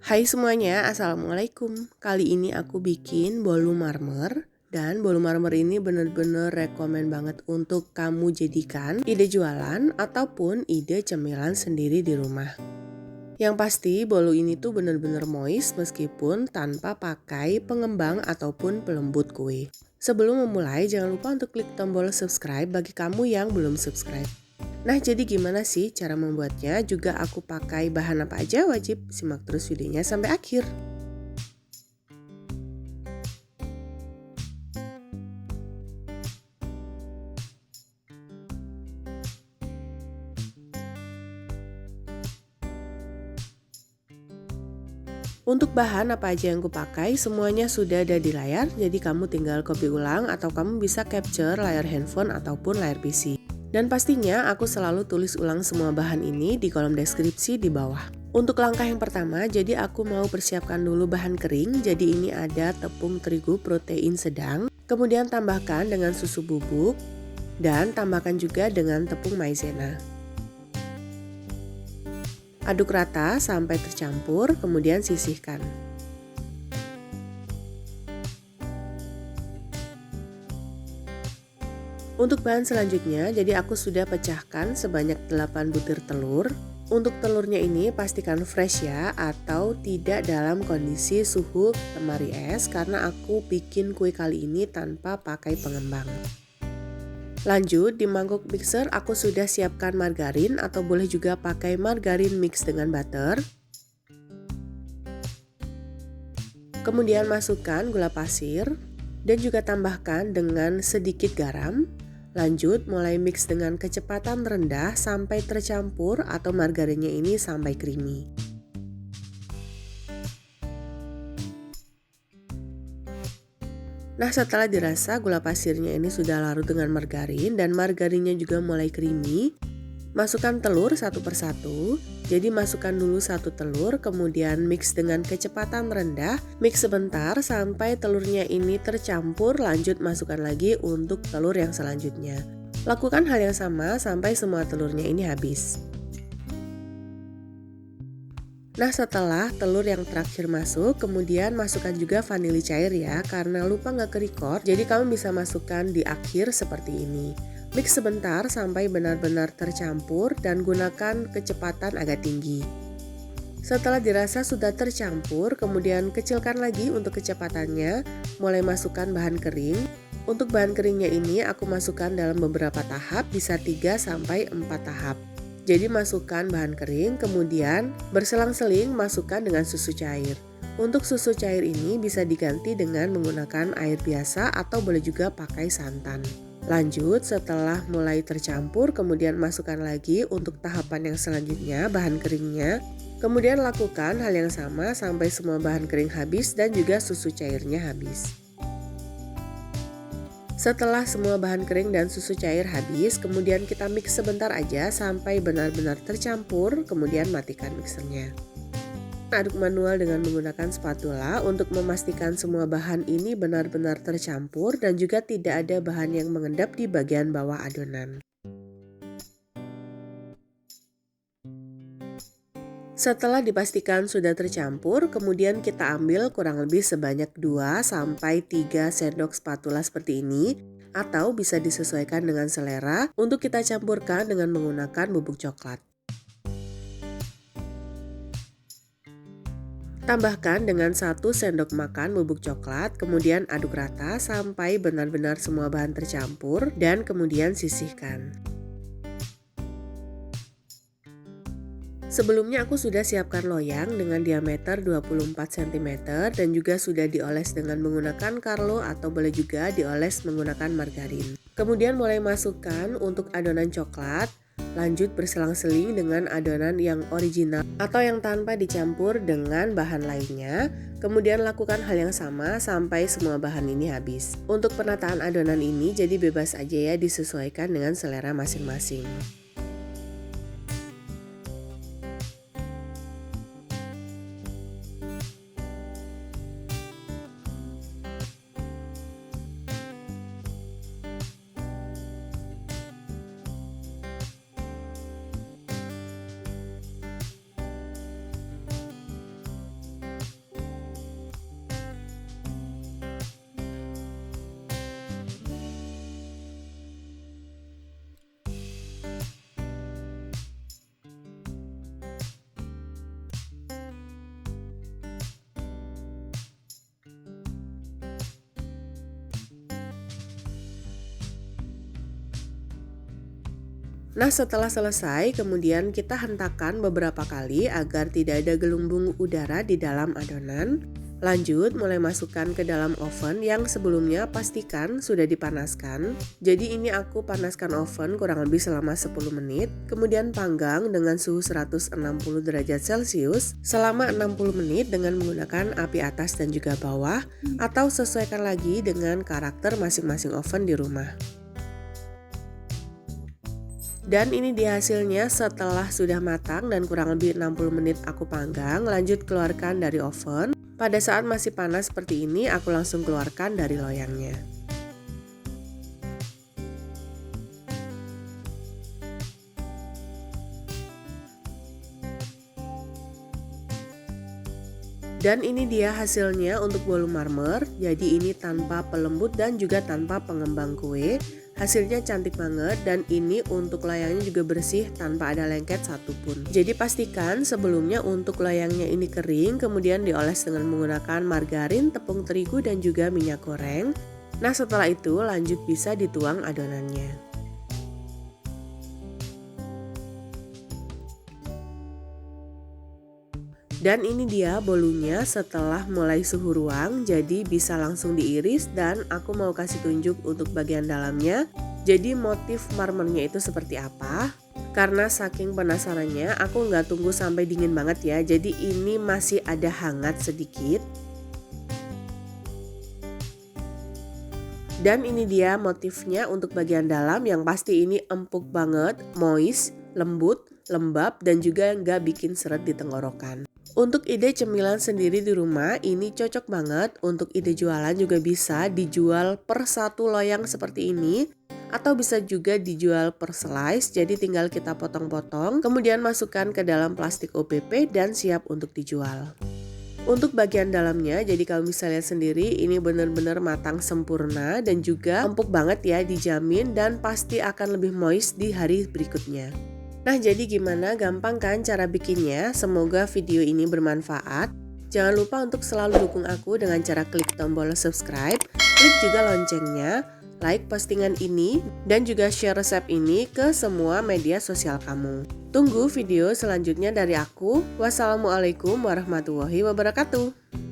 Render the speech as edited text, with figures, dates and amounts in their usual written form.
Hai semuanya, Assalamualaikum. Kali ini aku bikin bolu marmer. Dan bolu marmer ini bener-bener rekomen banget untuk kamu jadikan ide jualan ataupun ide cemilan sendiri di rumah. Yang pasti bolu ini tuh bener-bener moist meskipun tanpa pakai pengembang ataupun pelembut kue. Sebelum memulai jangan lupa untuk klik tombol subscribe bagi kamu yang belum subscribe. Nah, jadi gimana sih cara membuatnya? Juga aku pakai bahan apa aja? Wajib simak terus videonya sampai akhir. Untuk bahan apa aja yang kupakai semuanya sudah ada di layar, jadi kamu tinggal copy ulang atau kamu bisa capture layar handphone ataupun layar PC. Dan pastinya aku selalu tulis ulang semua bahan ini di kolom deskripsi di bawah. Untuk langkah yang pertama, jadi aku mau persiapkan dulu bahan kering. Jadi ini ada tepung terigu protein sedang, kemudian tambahkan dengan susu bubuk, dan tambahkan juga dengan tepung maizena. Aduk rata sampai tercampur, kemudian sisihkan. Untuk bahan selanjutnya, jadi aku sudah pecahkan sebanyak 8 butir telur. Untuk telurnya ini pastikan fresh ya, atau tidak dalam kondisi suhu lemari es karena aku bikin kue kali ini tanpa pakai pengembang. Lanjut, di mangkuk mixer aku sudah siapkan margarin atau boleh juga pakai margarin mix dengan butter. Kemudian masukkan gula pasir dan juga tambahkan dengan sedikit garam. Lanjut, mulai mix dengan kecepatan rendah sampai tercampur atau margarinnya ini sampai creamy. Nah, setelah dirasa gula pasirnya ini sudah larut dengan margarin dan margarinnya juga mulai creamy, masukkan telur satu persatu. Jadi masukkan dulu satu telur, kemudian mix dengan kecepatan rendah, mix sebentar sampai telurnya ini tercampur, lanjut masukkan lagi untuk telur yang selanjutnya. Lakukan hal yang sama sampai semua telurnya ini habis. Nah, setelah telur yang terakhir masuk, kemudian masukkan juga vanili cair ya, karena lupa nggak ke-record, jadi kamu bisa masukkan di akhir seperti ini. Mix sebentar sampai benar-benar tercampur dan gunakan kecepatan agak tinggi. Setelah dirasa sudah tercampur, kemudian kecilkan lagi untuk kecepatannya, mulai masukkan bahan kering. Untuk bahan keringnya ini aku masukkan dalam beberapa tahap, bisa 3-4 tahap. Jadi masukkan bahan kering, kemudian berselang-seling masukkan dengan susu cair. Untuk susu cair ini bisa diganti dengan menggunakan air biasa atau boleh juga pakai santan. Lanjut, setelah mulai tercampur, kemudian masukkan lagi untuk tahapan yang selanjutnya bahan keringnya. Kemudian lakukan hal yang sama sampai semua bahan kering habis dan juga susu cairnya habis. Setelah semua bahan kering dan susu cair habis, kemudian kita mix sebentar aja sampai benar-benar tercampur, kemudian matikan mixernya. Aduk manual dengan menggunakan spatula untuk memastikan semua bahan ini benar-benar tercampur dan juga tidak ada bahan yang mengendap di bagian bawah adonan. Setelah dipastikan sudah tercampur, kemudian kita ambil kurang lebih sebanyak 2-3 sendok spatula seperti ini, atau bisa disesuaikan dengan selera untuk kita campurkan dengan menggunakan bubuk coklat. Tambahkan dengan 1 sendok makan bubuk coklat, kemudian aduk rata sampai benar-benar semua bahan tercampur dan kemudian sisihkan. Sebelumnya aku sudah siapkan loyang dengan diameter 24 cm dan juga sudah dioles dengan menggunakan Carlo atau boleh juga dioles menggunakan margarin. Kemudian mulai masukkan untuk adonan coklat, lanjut berselang-seling dengan adonan yang original atau yang tanpa dicampur dengan bahan lainnya. Kemudian lakukan hal yang sama sampai semua bahan ini habis. Untuk penataan adonan ini jadi bebas aja ya, disesuaikan dengan selera masing-masing. Nah, setelah selesai, kemudian kita hentakkan beberapa kali agar tidak ada gelembung udara di dalam adonan. Lanjut, mulai masukkan ke dalam oven yang sebelumnya pastikan sudah dipanaskan. Jadi ini aku panaskan oven kurang lebih selama 10 menit, kemudian panggang dengan suhu 160 derajat Celcius selama 60 menit dengan menggunakan api atas dan juga bawah, atau sesuaikan lagi dengan karakter masing-masing oven di rumah. Dan ini dia hasilnya setelah sudah matang dan kurang lebih 60 menit aku panggang. Lanjut keluarkan dari oven. Pada saat masih panas seperti ini, aku langsung keluarkan dari loyangnya. Dan ini dia hasilnya untuk bolu marmer. Jadi ini tanpa pelembut dan juga tanpa pengembang kue. Hasilnya cantik banget dan ini untuk loyangnya juga bersih tanpa ada lengket satupun. Jadi pastikan sebelumnya untuk loyangnya ini kering, kemudian dioles dengan menggunakan margarin, tepung terigu dan juga minyak goreng. Nah, setelah itu lanjut bisa dituang adonannya. Dan ini dia bolunya setelah mulai suhu ruang, jadi bisa langsung diiris dan aku mau kasih tunjuk untuk bagian dalamnya. Jadi motif marmernya itu seperti apa? Karena saking penasarannya aku nggak tunggu sampai dingin banget ya, jadi ini masih ada hangat sedikit. Dan ini dia motifnya untuk bagian dalam, yang pasti ini empuk banget, moist, lembut, lembab dan juga nggak bikin seret di tenggorokan. Untuk ide cemilan sendiri di rumah ini cocok banget. Untuk ide jualan juga bisa dijual per satu loyang seperti ini, atau bisa juga dijual per slice, jadi tinggal kita potong-potong kemudian masukkan ke dalam plastik OPP dan siap untuk dijual. Untuk bagian dalamnya, jadi kamu bisa lihat sendiri ini benar-benar matang sempurna dan juga empuk banget ya, dijamin, dan pasti akan lebih moist di hari berikutnya. Nah, jadi gimana, gampang kan cara bikinnya? Semoga video ini bermanfaat. Jangan lupa untuk selalu dukung aku dengan cara klik tombol subscribe, klik juga loncengnya, like postingan ini, dan juga share resep ini ke semua media sosial kamu. Tunggu video selanjutnya dari aku. Wassalamualaikum warahmatullahi wabarakatuh.